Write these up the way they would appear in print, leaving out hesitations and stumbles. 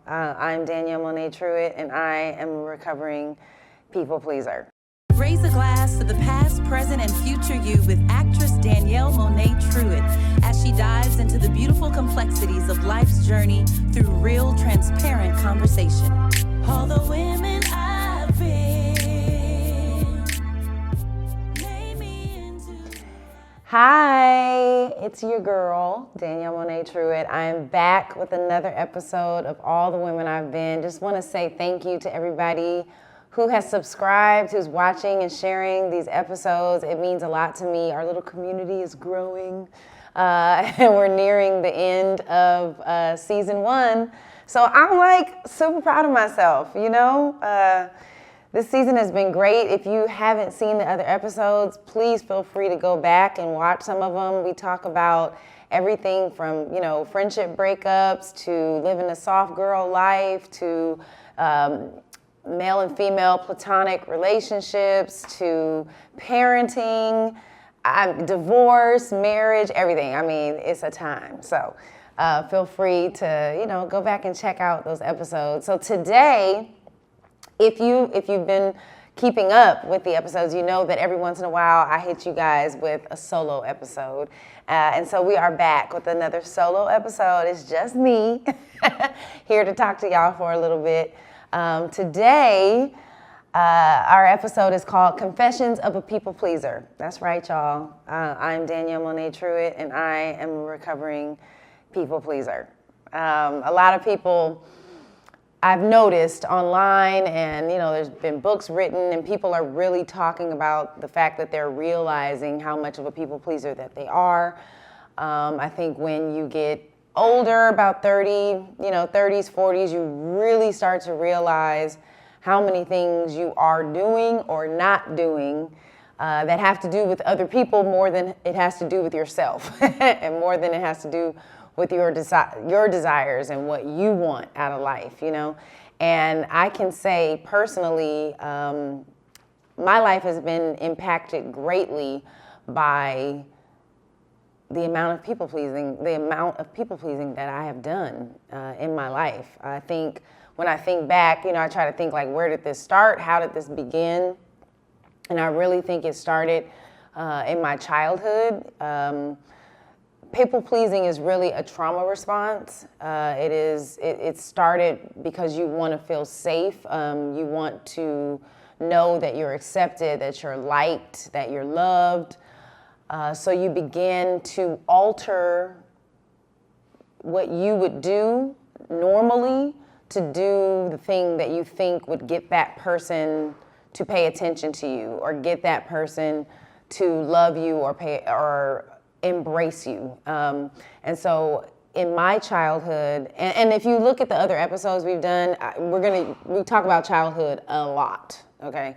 I'm Danielle Moné Truitt, and I am a recovering people pleaser. Raise a glass to the past, present, and future you with actress Danielle Moné Truitt as she dives into the beautiful complexities of life's journey through real, transparent conversation. All the women I've been made me into. Hi, it's your girl, Danielle Moné Truitt. I am back with another episode of All the Women I've Been. Just want to say thank you to everybody who has subscribed, who's watching and sharing these episodes. It means a lot to me. Our little community is growing, and we're nearing the end of season 1. So I'm like super proud of myself, you know? This season has been great. If you haven't seen the other episodes, please feel free to go back and watch some of them. We talk about everything from, you know, friendship breakups to living a soft girl life to male and female platonic relationships to parenting, divorce, marriage, everything. I mean, it's a time. So feel free to, you know, go back and check out those episodes. So today, if you've been keeping up with the episodes, you know that every once in a while I hit you guys with a solo episode. And so we are back with another solo episode. It's just me here to talk to y'all for a little bit. Today, our episode is called Confessions of a People Pleaser. That's right, y'all. I'm Danielle Moné Truitt, and I am a recovering people pleaser. A lot of people I've noticed online, and you know, there's been books written, and people are really talking about the fact that they're realizing how much of a people pleaser that they are. I think when you get older, about 30, you know, 30s, 40s, you really start to realize how many things you are doing or not doing that have to do with other people more than it has to do with yourself, and more than it has to do with your desires and what you want out of life, you know. And I can say personally, my life has been impacted greatly by the amount of people pleasing that I have done in my life. I think when I think back, you know, I try to think like, where did this start? How did this begin? And I really think it started in my childhood. People pleasing is really a trauma response. It started because you want to feel safe. You want to know that you're accepted, that you're liked, that you're loved. So you begin to alter what you would do normally to do the thing that you think would get that person to pay attention to you, or get that person to love you or embrace you. And so in my childhood, and if you look at the other episodes we've done, we talk about childhood a lot, okay?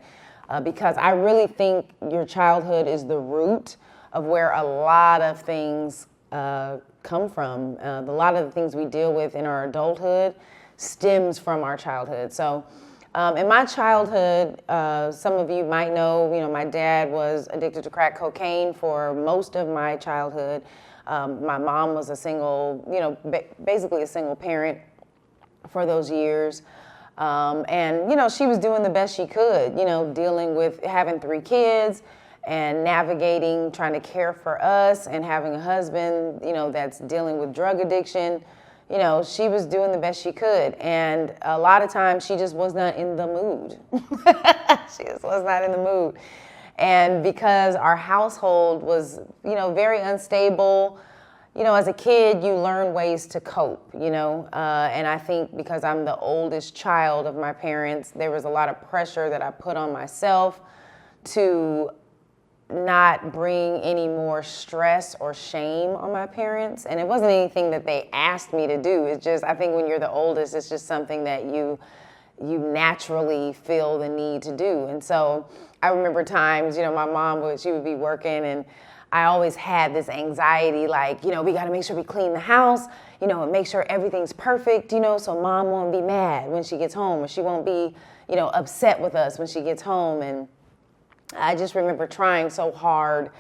Because I really think your childhood is the root of where a lot of things come from. A lot of the things we deal with in our adulthood stems from our childhood. So in my childhood, some of you might know, you know, my dad was addicted to crack cocaine for most of my childhood. My mom was a single, you know, basically a single parent for those years. And, you know, she was doing the best she could, you know, dealing with having 3 kids and navigating, trying to care for us, and having a husband, you know, that's dealing with drug addiction. You know, she was doing the best she could. And a lot of times she just was not in the mood. She just was not in the mood. And because our household was, you know, very unstable, you know, as a kid, you learn ways to cope, you know. And I think because I'm the oldest child of my parents, there was a lot of pressure that I put on myself to not bring any more stress or shame on my parents. And it wasn't anything that they asked me to do. It's just, I think when you're the oldest, it's just something that you naturally feel the need to do. And so I remember times, you know, my mom she would be working, and I always had this anxiety, like, you know, we got to make sure we clean the house, you know, and make sure everything's perfect, you know, so mom won't be mad when she gets home, or she won't be, you know, upset with us when she gets home. And I just remember trying so hard,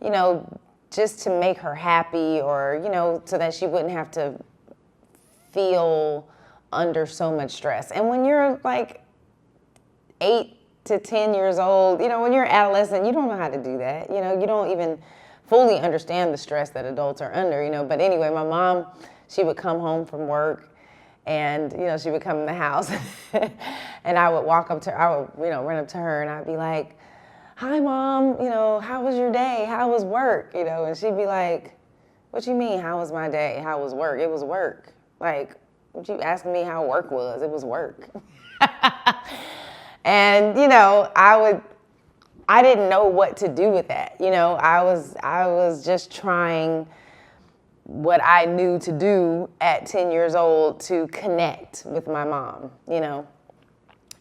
you know, just to make her happy, or, you know, so that she wouldn't have to feel under so much stress. And when you're like 8 to 10 years old, when you're an adolescent, you don't know how to do that. You don't even fully understand the stress that adults are under, But anyway, my mom, she would come home from work and, she would come in the house and I would walk up to her, I would, run up to her and I'd be like, hi, Mom, how was your day? How was work? And she'd be like, what you mean, how was my day? How was work? It was work. like, what you asking me how work was? It was work. And, you know, I didn't know what to do with that. You know, I was just trying what I knew to do at 10 years old to connect with my mom, you know,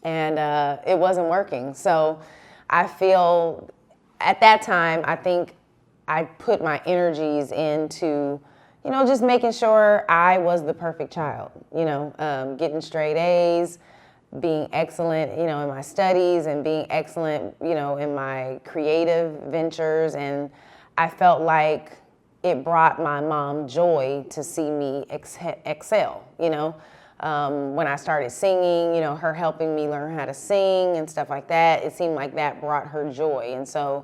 and it wasn't working. So I feel at that time, I think I put my energies into, you know, just making sure I was the perfect child, you know, getting straight A's, being excellent, you know, in my studies and being excellent, you know, in my creative ventures. And I felt like it brought my mom joy to see me excel, you know. When I started singing, you know, her helping me learn how to sing and stuff like that, it seemed like that brought her joy. And so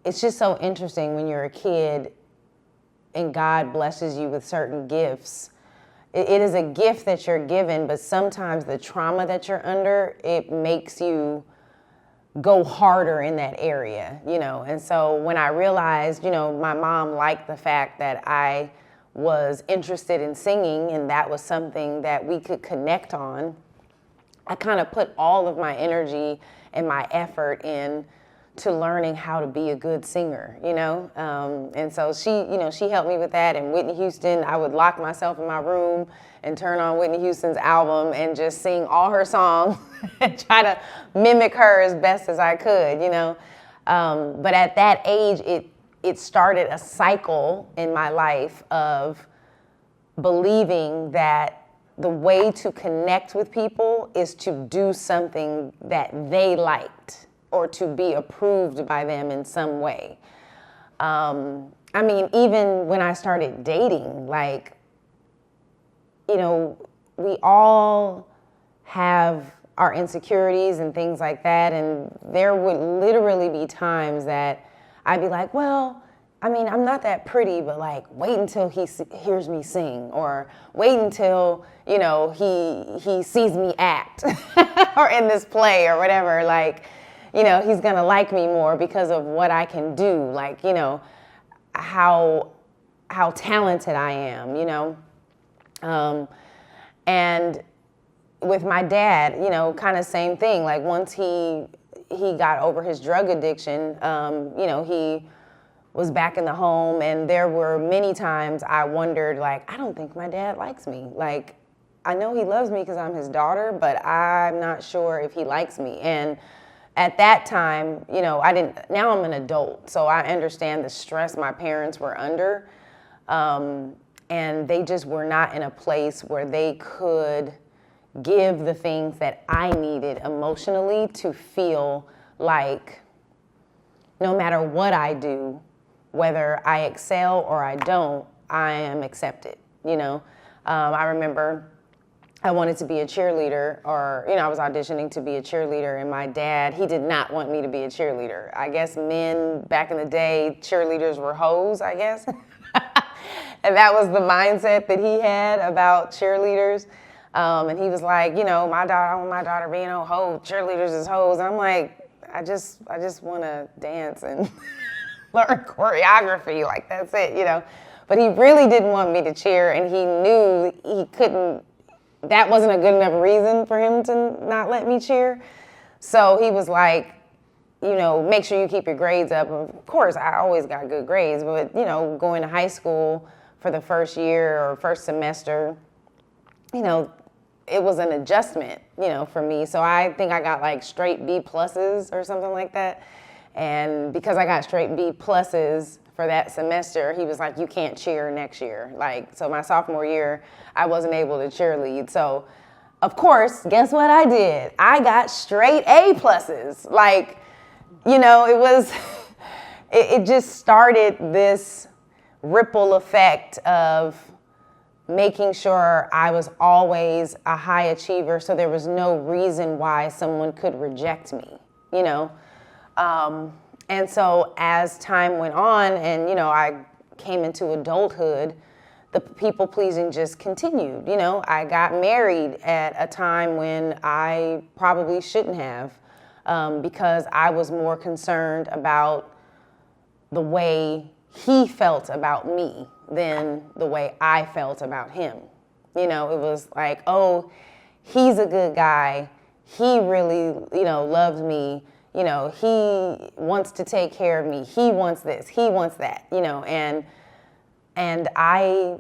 it's just so interesting when you're a kid and God blesses you with certain gifts. It is a gift that you're given, but sometimes the trauma that you're under, it makes you go harder in that area, you know. And so when I realized, you know, my mom liked the fact that I was interested in singing and that was something that we could connect on, I kind of put all of my energy and my effort in to learning how to be a good singer, you know? And so she, you know, she helped me with that. And Whitney Houston, I would lock myself in my room and turn on Whitney Houston's album and just sing all her songs and try to mimic her as best as I could, you know? But at that age, it started a cycle in my life of believing that the way to connect with people is to do something that they liked or to be approved by them in some way. I mean, even when I started dating, like, you know, we all have our insecurities and things like that, and there would literally be times that I'd be like, well, I mean, I'm not that pretty, but like, wait until he hears me sing, or wait until, you know, he sees me act, or in this play or whatever, like, you know, he's gonna like me more because of what I can do, like, you know, how talented I am, you know. And with my dad, you know, kind of same thing. Like once he got over his drug addiction, you know, he was back in the home, and there were many times I wondered, like, I don't think my dad likes me. Like, I know he loves me because I'm his daughter, but I'm not sure if he likes me. And at that time, you know, now I'm an adult, so I understand the stress my parents were under. And they just were not in a place where they could give the things that I needed emotionally to feel like no matter what I do, whether I excel or I don't, I am accepted, you know. I remember I wanted to be a cheerleader, or, you know, I was auditioning to be a cheerleader, and my dad, he did not want me to be a cheerleader. I guess men back in the day, cheerleaders were hoes, I guess. And that was the mindset that he had about cheerleaders. And he was like, you know, I want my daughter being a hoe, cheerleaders is hoes. And I'm like, I just want to dance and learn choreography, like that's it, you know. But he really didn't want me to cheer, and he knew he couldn't, that wasn't a good enough reason for him to not let me cheer. So he was like, you know, make sure you keep your grades up. Of course, I always got good grades, but, you know, going to high school for the first year or first semester, you know, it was an adjustment, you know, for me. So I think I got like straight B pluses or something like that. And because I got straight B pluses for that semester, he was like, you can't cheer next year. Like, so my sophomore year, I wasn't able to cheerlead. So, of course, guess what I did? I got straight A pluses. Like, you know, it just started this ripple effect of making sure I was always a high achiever, so there was no reason why someone could reject me, you know? And so as time went on and, you know, I came into adulthood, the people pleasing just continued. You know, I got married at a time when I probably shouldn't have, because I was more concerned about the way he felt about me than the way I felt about him. You know, it was like, oh, he's a good guy. He really, you know, loves me. You know, he wants to take care of me. He wants this. He wants that, you know, and I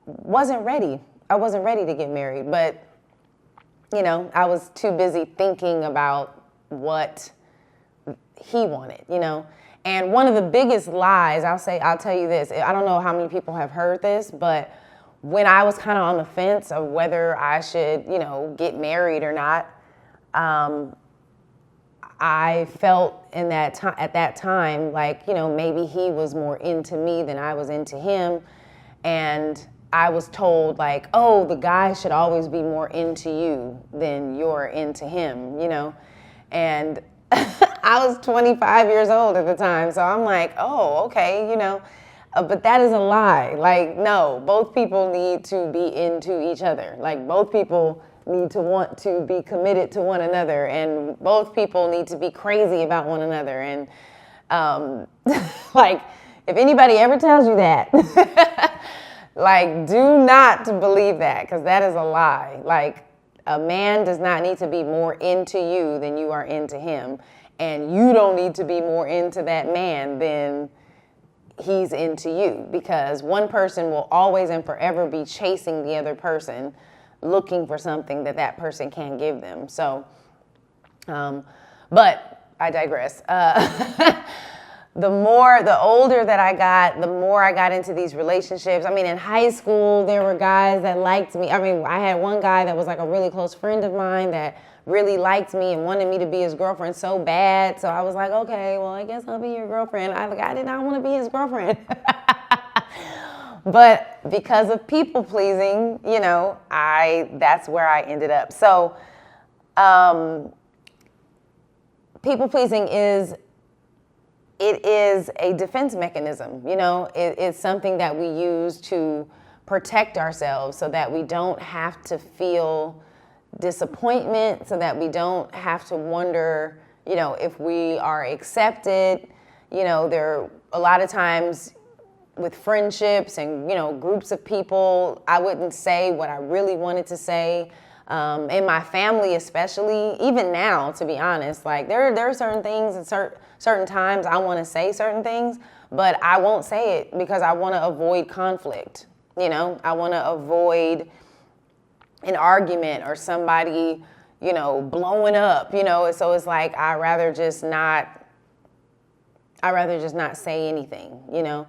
wasn't ready. I wasn't ready to get married, but, you know, I was too busy thinking about what he wanted, you know. And one of the biggest lies, I'll tell you this, I don't know how many people have heard this, but when I was kind of on the fence of whether I should, you know, get married or not, I felt at that time like, you know, maybe he was more into me than I was into him. And I was told like, oh, the guy should always be more into you than you're into him, you know. And I was 25 years old at the time, so I'm like, oh, okay, you know. But that is a lie. Like, no, both people need to be into each other. Like, both people need to want to be committed to one another, and both people need to be crazy about one another. And like, if anybody ever tells you that, like, do not believe that, because that is a lie. Like, a man does not need to be more into you than you are into him, and you don't need to be more into that man than he's into you, because one person will always and forever be chasing the other person, looking for something that person can't give them. So, but I digress. The older that I got, the more I got into these relationships. I mean, in high school, there were guys that liked me. I mean, I had one guy that was like a really close friend of mine that really liked me and wanted me to be his girlfriend so bad. So I was like, okay, well, I guess I'll be your girlfriend. I did not want to be his girlfriend. But because of people pleasing, you know, that's where I ended up. So people pleasing is a defense mechanism. You know, it's something that we use to protect ourselves so that we don't have to feel disappointment, so that we don't have to wonder, you know, if we are accepted. You know, there a lot of times with friendships and, you know, groups of people, I wouldn't say what I really wanted to say. In my family especially, even now, to be honest, like there are certain things and certain times I want to say certain things, but I won't say it because I want to avoid conflict. You know, I want to avoid an argument or somebody, you know, blowing up, you know. So it's like I'd rather just not say anything, you know.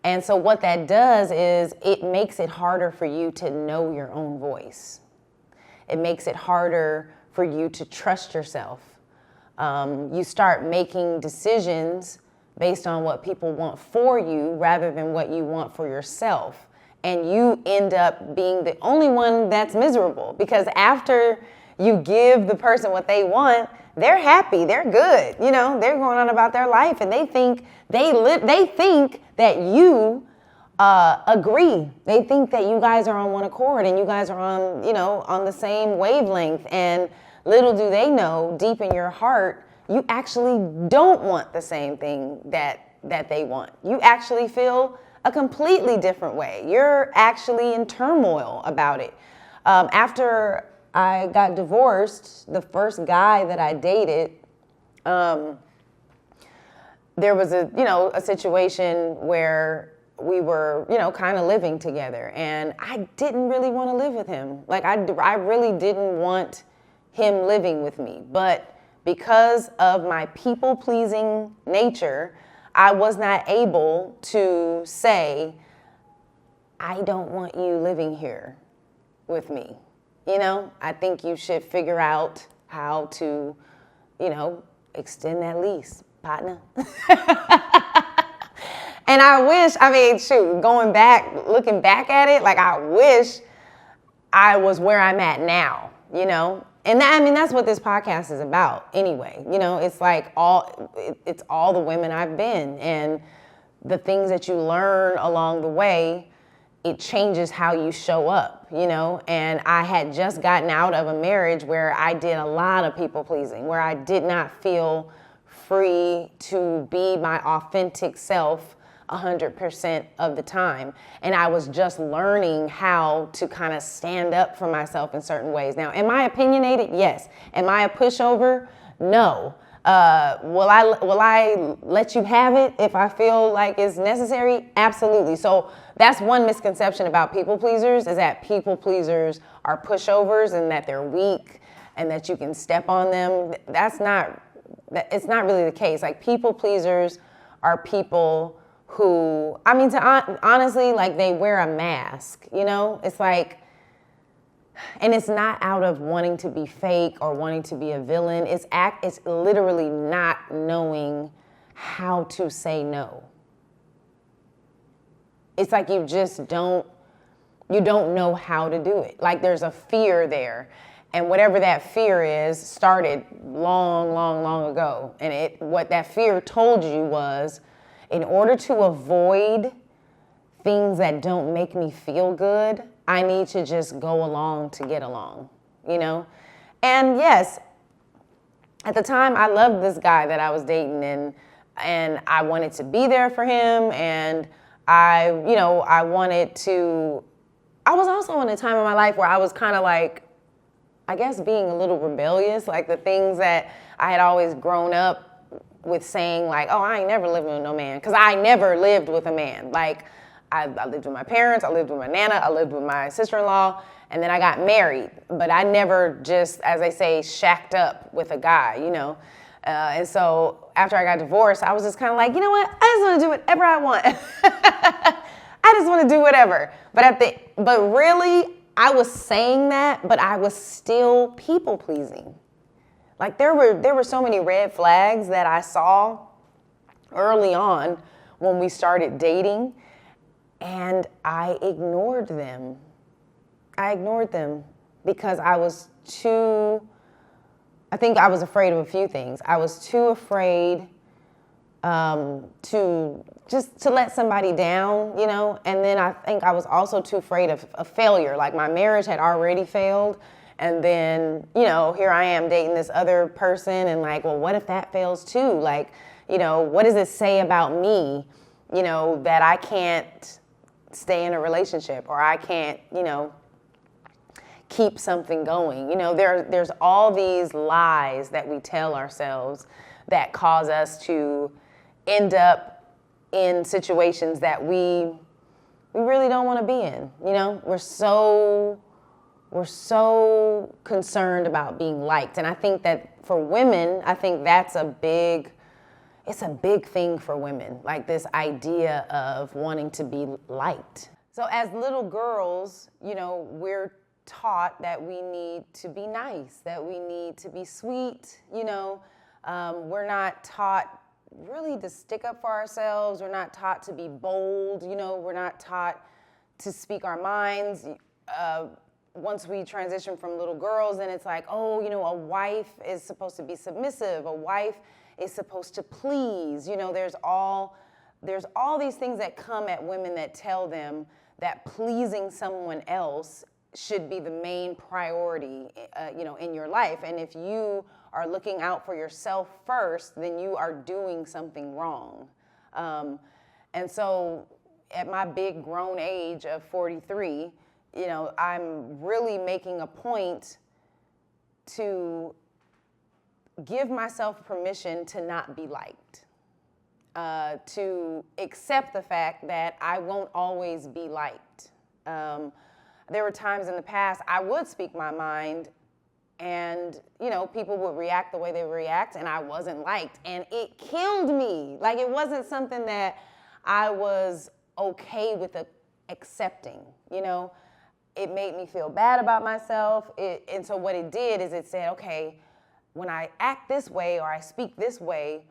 And so what that does is it makes it harder for you to know your own voice. It makes it harder for you to trust yourself. You start making decisions based on what people want for you rather than what you want for yourself. And you end up being the only one that's miserable, because after you give the person what they want, they're happy, they're good, you know, they're going on about their life, and they think that you agree. They think that you guys are on one accord and you guys are on, you know, on the same wavelength. And little do they know, deep in your heart, you actually don't want the same thing that they want. You actually feel a completely different way. You're actually in turmoil about it. After I got divorced, the first guy that I dated, there was a situation where we were, you know, kind of living together, and I didn't really want to live with him. Like I really didn't want him living with me, but because of my people-pleasing nature, I was not able to say, I don't want you living here with me. You know, I think you should figure out how to, you know, extend that lease, partner. And I wish, I mean, shoot, looking back at it, like I wish I was where I'm at now, you know? And that's what this podcast is about anyway. You know, it's like it's all the women I've been, and the things that you learn along the way, it changes how you show up, you know? And I had just gotten out of a marriage where I did a lot of people pleasing, where I did not feel free to be my authentic self 100% of the time. And I was just learning how to kind of stand up for myself in certain ways. Now, am I opinionated? Yes. Am I a pushover? No. Will I let you have it if I feel like it's necessary? Absolutely. So that's one misconception about people pleasers, is that people pleasers are pushovers and that they're weak and that you can step on them. It's not really the case. Like, people pleasers are people who, I mean, honestly, like, they wear a mask, you know? It's like, and it's not out of wanting to be fake or wanting to be a villain. It's literally not knowing how to say no. It's like you don't know how to do it. Like, there's a fear there. And whatever that fear is started long, long, long ago. And what that fear told you was, in order to avoid things that don't make me feel good, I need to just go along to get along, you know? And yes, at the time, I loved this guy that I was dating, and I wanted to be there for him, and I was also in a time in my life where I was kind of like, I guess, being a little rebellious, like the things that I had always grown up with saying, like, oh, I ain't never living with no man, because I never lived with a man. Like, I lived with my parents, I lived with my nana, I lived with my sister-in-law, and then I got married. But I never just, as they say, shacked up with a guy, you know? And so after I got divorced, I was just kind of like, you know what? I just want to do whatever I want. I just want to do whatever. But really, I was saying that, but I was still people-pleasing. Like, there were so many red flags that I saw early on when we started dating, and I ignored them. Because I think I was afraid of a few things. I was too afraid to let somebody down, you know? And then I think I was also too afraid of failure. Like, my marriage had already failed. And then, you know, here I am dating this other person, and like, well, what if that fails too? Like, you know, what does it say about me, you know, that I can't stay in a relationship, or I can't, you know, keep something going? You know, there's all these lies that we tell ourselves that cause us to end up in situations that we really don't want to be in. You know, we're so concerned about being liked. And I think that for women, I think that's it's a big thing for women, like this idea of wanting to be liked. So as little girls, you know, we're taught that we need to be nice, that we need to be sweet, you know. We're not taught really to stick up for ourselves. We're not taught to be bold, you know. We're not taught to speak our minds. Once we transition from little girls, then it's like, oh, you know, a wife is supposed to be submissive. A wife is supposed to please. You know, there's all these things that come at women that tell them that pleasing someone else should be the main priority, you know, in your life. And if you are looking out for yourself first, then you are doing something wrong. And so at my big grown age of 43, you know, I'm really making a point to give myself permission to not be liked, to accept the fact that I won't always be liked. There were times in the past I would speak my mind, and, you know, people would react the way they react, and I wasn't liked, and it killed me. Like, it wasn't something that I was okay with accepting, you know. It made me feel bad about myself. And so what it did is it said, okay, when I act this way or I speak this way,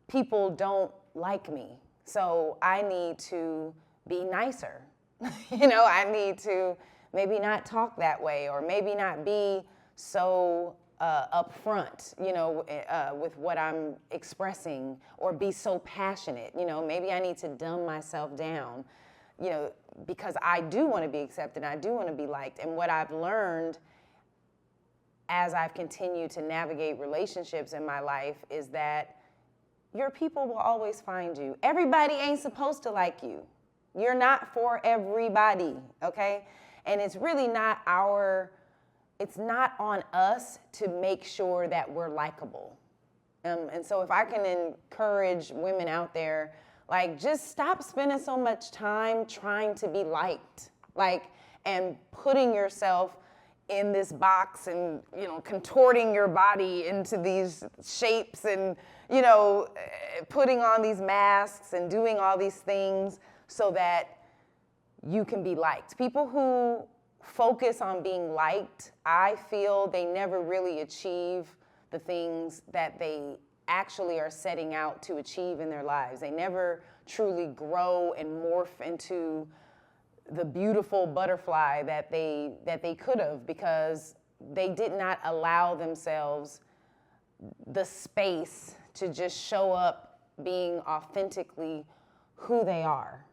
people don't like me. So I need to be nicer. I need to maybe not talk that way, or maybe not be so upfront, with what I'm expressing, or be so passionate. Maybe I need to dumb myself down, because I do want to be accepted. I do want to be liked. And what I've learned as I've continued to navigate relationships in my life is that your people will always find you. Everybody ain't supposed to like you. You're not for everybody, okay? And it's really not it's not on us to make sure that we're likable. And so if I can encourage women out there, just stop spending so much time trying to be liked, and putting yourself in this box and, contorting your body into these shapes and, putting on these masks and doing all these things so that you can be liked. People who focus on being liked, I feel they never really achieve the things that they actually are setting out to achieve in their lives. They never truly grow and morph into the beautiful butterfly that they could have, because they did not allow themselves the space to just show up being authentically who they are,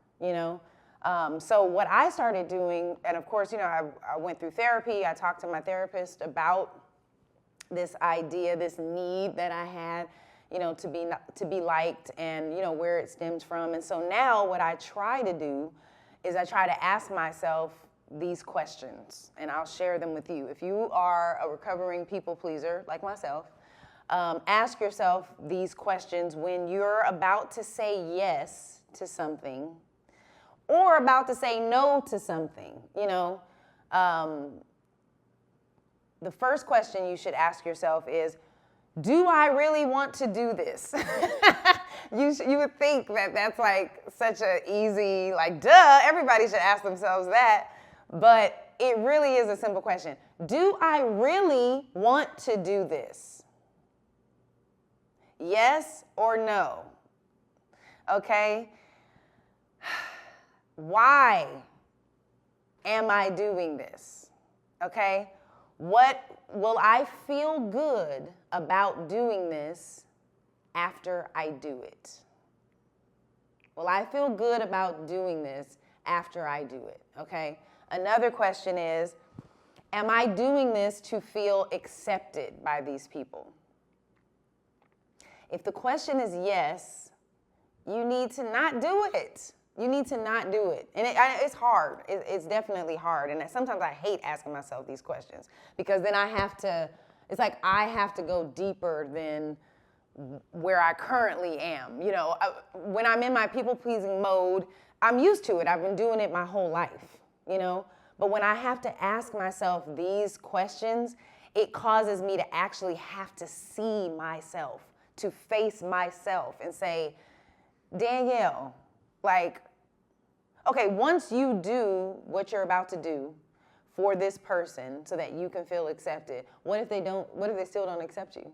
So what I started doing, and of course, I went through therapy. I talked to my therapist about this idea, this need that I had, to be liked, and where it stems from. And so now what I try to do is I try to ask myself these questions, and I'll share them with you. If you are a recovering people pleaser like myself, ask yourself these questions when you're about to say yes to something or about to say no to something. The first question you should ask yourself is, do I really want to do this? You would think that that's such an easy, duh, everybody should ask themselves that. But it really is a simple question. Do I really want to do this? Yes or no? Okay? Why am I doing this? Okay? Will I feel good about doing this after I do it? Will I feel good about doing this after I do it? Okay? Another question is, am I doing this to feel accepted by these people? If the question is yes, you need to not do it. You need to not do it. And it's hard. It's definitely hard. And sometimes I hate asking myself these questions, because then I have to go deeper than where I currently am. When I'm in my people-pleasing mode, I'm used to it. I've been doing it my whole life, But when I have to ask myself these questions, it causes me to actually have to see myself, to face myself and say, Danielle, okay, once you do what you're about to do for this person so that you can feel accepted, what if they still don't accept you?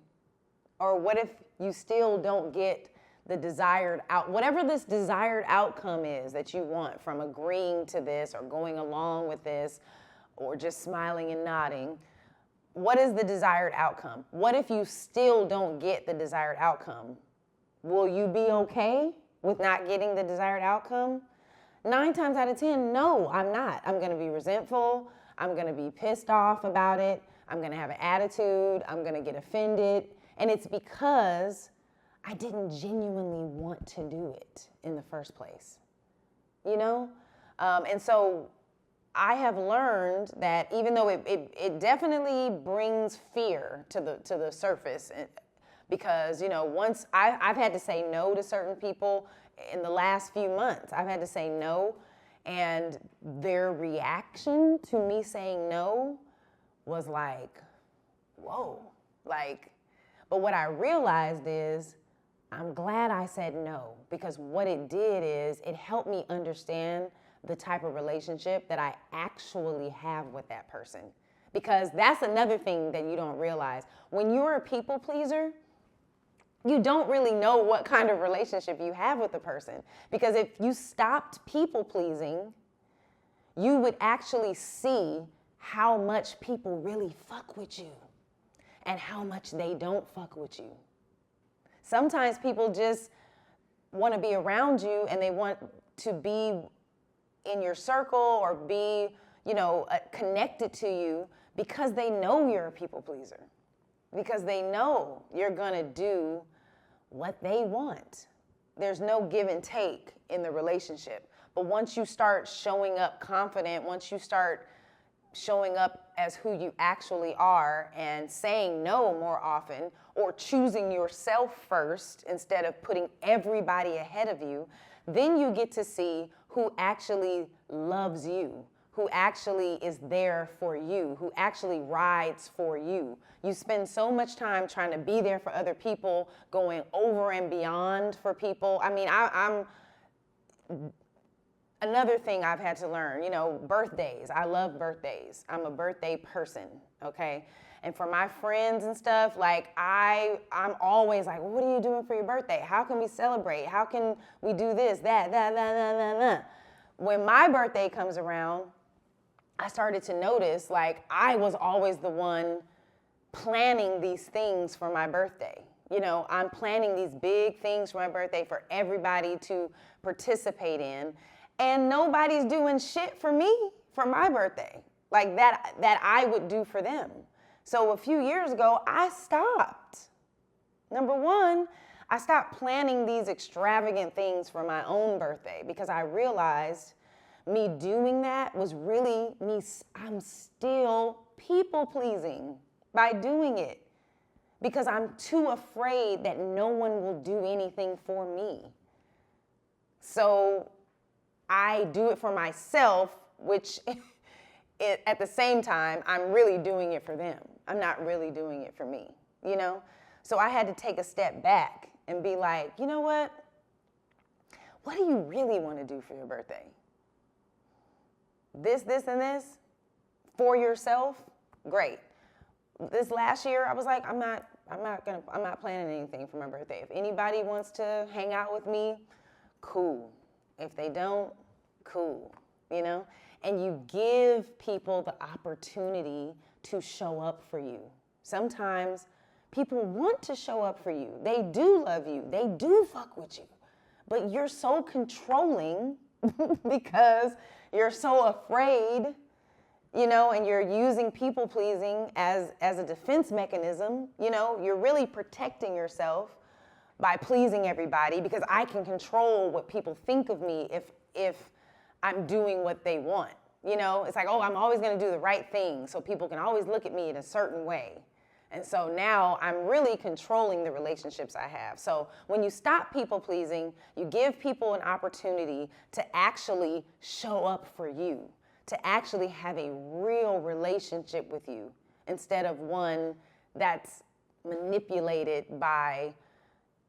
Or what if you still don't get the desired whatever this desired outcome is that you want from agreeing to this or going along with this or just smiling and nodding? What is the desired outcome? What if you still don't get the desired outcome? Will you be okay with not getting the desired outcome? 9 times out of 10, no, I'm not. I'm going to be resentful. I'm going to be pissed off about it. I'm going to have an attitude. I'm going to get offended. And it's because I didn't genuinely want to do it in the first place, And so I have learned that even though it definitely brings fear to the surface, because, once I've had to say no to certain people in the last few months. I've had to say no, and their reaction to me saying no was whoa, but what I realized is I'm glad I said no, because what it did is it helped me understand the type of relationship that I actually have with that person. Because that's another thing that you don't realize. When you're a people pleaser, you don't really know what kind of relationship you have with the person. Because if you stopped people pleasing, you would actually see how much people really fuck with you and how much they don't fuck with you. Sometimes people just want to be around you and they want to be in your circle or be, connected to you because they know you're a people pleaser. Because they know you're going to do what they want. There's no give and take in the relationship. But once you start showing up confident, once you start showing up as who you actually are and saying no more often, or choosing yourself first instead of putting everybody ahead of you, then you get to see who actually loves you, who actually is there for you, who actually rides for you. You spend so much time trying to be there for other people, going over and beyond for people. I mean, I'm another thing I've had to learn, birthdays. I love birthdays. I'm a birthday person, okay? And for my friends and stuff, like I'm always like, well, what are you doing for your birthday? How can we celebrate? How can we do this, that. When my birthday comes around, I started to notice like I was always the one planning these things for my birthday. I'm planning these big things for my birthday for everybody to participate in, and nobody's doing shit for me for my birthday, like that I would do for them. So a few years ago, I stopped. Number one, I stopped planning these extravagant things for my own birthday because I realized me doing that was really me, I'm still people pleasing by doing it because I'm too afraid that no one will do anything for me. So I do it for myself, which at the same time, I'm really doing it for them. I'm not really doing it for me, So I had to take a step back and be like, you know what? What do you really want to do for your birthday? This, and this for yourself? Great. This last year, I was like, I'm not planning anything for my birthday. If anybody wants to hang out with me, cool. If they don't, cool, And you give people the opportunity to show up for you. Sometimes people want to show up for you. They do love you. They do fuck with you. But you're so controlling because you're so afraid, and you're using people pleasing as a defense mechanism. You're really protecting yourself by pleasing everybody because I can control what people think of me if I'm doing what they want. It's like, oh, I'm always going to do the right thing so people can always look at me in a certain way. And so now I'm really controlling the relationships I have. So when you stop people pleasing, you give people an opportunity to actually show up for you, to actually have a real relationship with you instead of one that's manipulated by,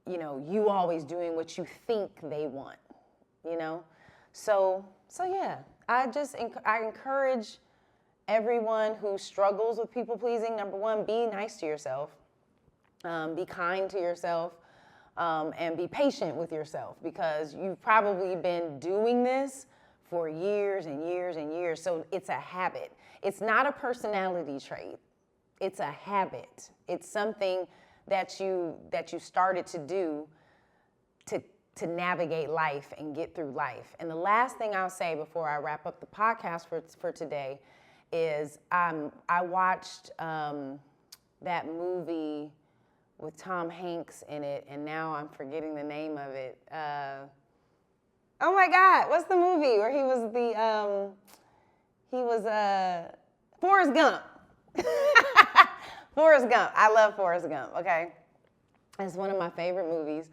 you always doing what you think they want, So yeah, I encourage everyone who struggles with people pleasing. Number one, be nice to yourself, be kind to yourself, and be patient with yourself because you've probably been doing this for years and years and years. So it's a habit. It's not a personality trait. It's a habit. It's something that you started to do to navigate life and get through life. And the last thing I'll say before I wrap up the podcast for today is I watched that movie with Tom Hanks in it, and now I'm forgetting the name of it. Oh my God, what's the movie where he was Forrest Gump. Forrest Gump. I love Forrest Gump, okay? It's one of my favorite movies.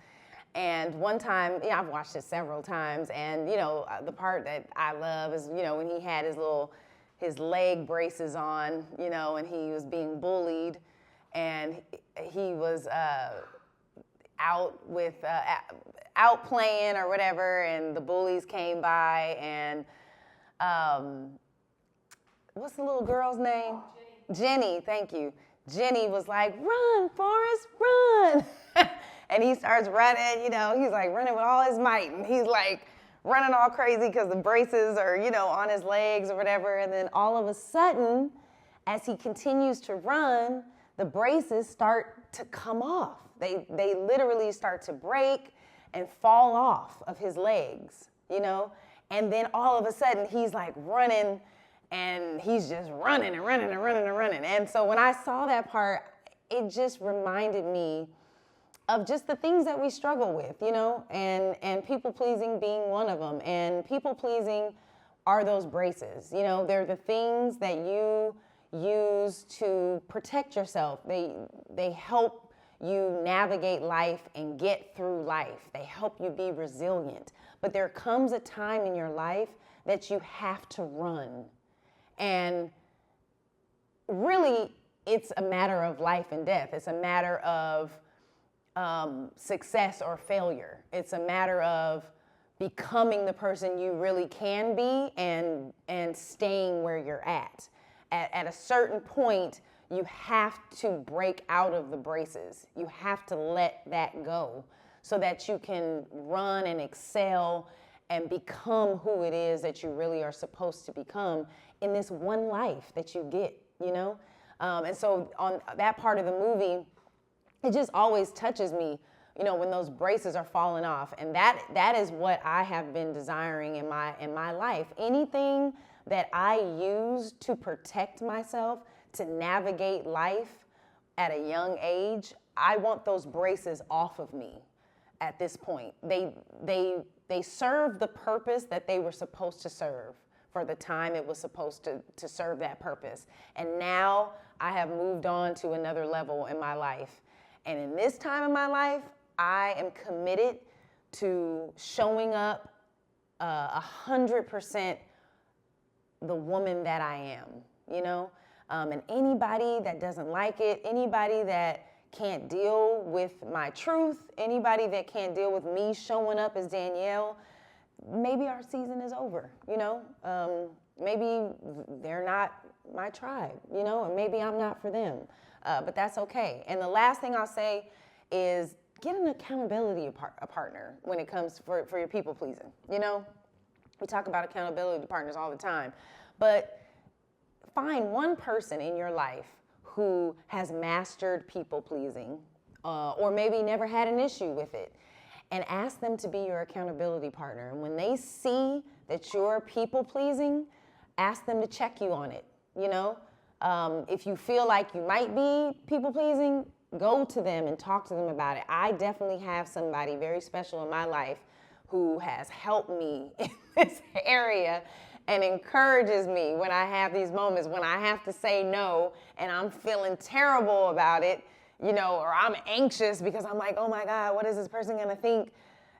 And one time, I've watched it several times, and, the part that I love is, when he had his leg braces on, and he was being bullied, and he was out playing or whatever, and the bullies came by, and what's the little girl's name? Jenny, thank you. Jenny was like, "Run, Forrest, run!" And he starts running, he's like running with all his might. And he's like running all crazy because the braces are, on his legs or whatever. And then all of a sudden, as he continues to run, the braces start to come off. They literally start to break and fall off of his legs, And then all of a sudden, he's like running, and he's just running and running and running and running. And so when I saw that part, it just reminded me of just the things that we struggle with, and people-pleasing being one of them. And people-pleasing are those braces, they're the things that you use to protect yourself. They help you navigate life and get through life. They help you be resilient. But there comes a time in your life that you have to run. And really, it's a matter of life and death. It's a matter of success or failure. It's a matter of becoming the person you really can be and staying where you're at. At a certain point, you have to break out of the braces. You have to let that go so that you can run and excel and become who it is that you really are supposed to become in this one life that you get, And so on that part of the movie, it just always touches me, when those braces are falling off. And that is what I have been desiring in my life. Anything that I use to protect myself, to navigate life at a young age, I want those braces off of me at this point. They serve the purpose that they were supposed to serve for the time it was supposed to serve that purpose. And now I have moved on to another level in my life. And in this time in my life, I am committed to showing up 100% the woman that I am, And anybody that doesn't like it, anybody that can't deal with my truth, anybody that can't deal with me showing up as Danielle, maybe our season is over, Maybe they're not my tribe, and maybe I'm not for them. But that's okay. And the last thing I'll say is get an accountability partner when it comes for your people pleasing. We talk about accountability partners all the time, but find one person in your life who has mastered people pleasing, or maybe never had an issue with it, and ask them to be your accountability partner. And when they see that you're people pleasing, ask them to check you on it. If you feel like you might be people pleasing, go to them and talk to them about it. I definitely have somebody very special in my life who has helped me in this area and encourages me when I have these moments when I have to say no and I'm feeling terrible about it, or I'm anxious because I'm like, oh my God, what is this person gonna think,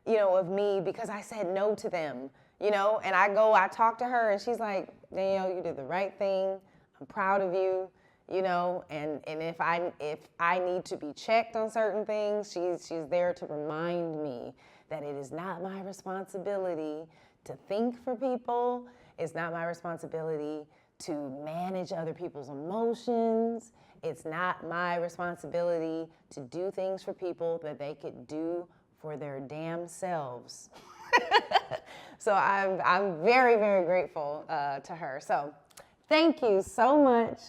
of me because I said no to them, and I talk to her and she's like, Danielle, you did the right thing. I'm proud of you, and if I need to be checked on certain things, she's there to remind me that it is not my responsibility to think for people. It's not my responsibility to manage other people's emotions. It's not my responsibility to do things for people that they could do for their damn selves. So I'm very, very grateful to her. So thank you so much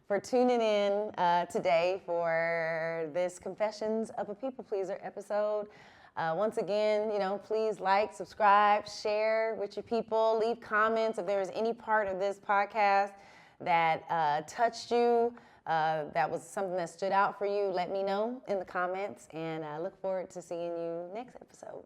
for tuning in today for this Confessions of a People Pleaser episode. Once again, please like, subscribe, share with your people, leave comments if there is any part of this podcast that touched you, that was something that stood out for you. Let me know in the comments, and I look forward to seeing you next episode.